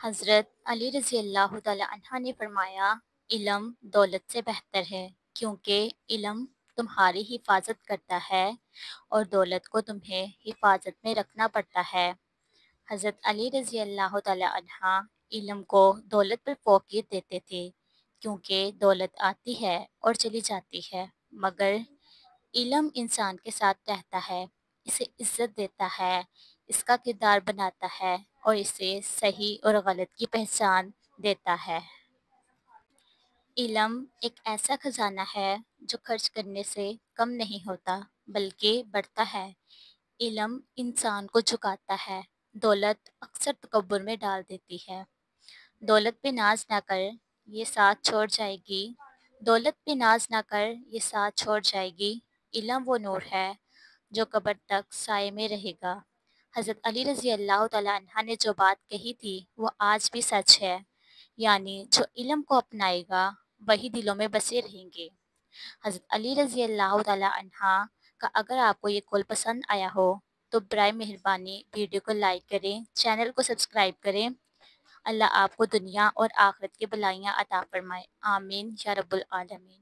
حضرت علی رضی اللہ تعالی عنہ نے فرمایا، علم دولت سے بہتر ہے کیونکہ علم تمہاری حفاظت کرتا ہے اور دولت کو تمہیں حفاظت میں رکھنا پڑتا ہے۔ حضرت علی رضی اللہ تعالی عنہ علم کو دولت پر فوقیت دیتے تھے کیونکہ دولت آتی ہے اور چلی جاتی ہے، مگر علم انسان کے ساتھ رہتا ہے، اسے عزت دیتا ہے، اس کا کردار بناتا ہے اور اسے صحیح اور غلط کی پہچان دیتا ہے۔ علم ایک ایسا خزانہ ہے جو خرچ کرنے سے کم نہیں ہوتا بلکہ بڑھتا ہے۔ علم انسان کو جھکاتا ہے، دولت اکثر تکبر میں ڈال دیتی ہے۔ دولت پہ ناز نہ کر، یہ ساتھ چھوڑ جائے گی، دولت پہ ناز نہ کر یہ ساتھ چھوڑ جائے گی، علم وہ نور ہے جو قبر تک سائے میں رہے گا۔ حضرت علی رضی اللہ تعالیٰ عنہ نے جو بات کہی تھی وہ آج بھی سچ ہے، یعنی جو علم کو اپنائے گا وہی دلوں میں بسے رہیں گے۔ حضرت علی رضی اللہ تعالیٰ عنہ کا اگر آپ کو یہ قول پسند آیا ہو تو برائے مہربانی ویڈیو کو لائک کریں، چینل کو سبسکرائب کریں۔ اللہ آپ کو دنیا اور آخرت کی بھلائیاں عطا فرمائے، آمین یا رب العالمین۔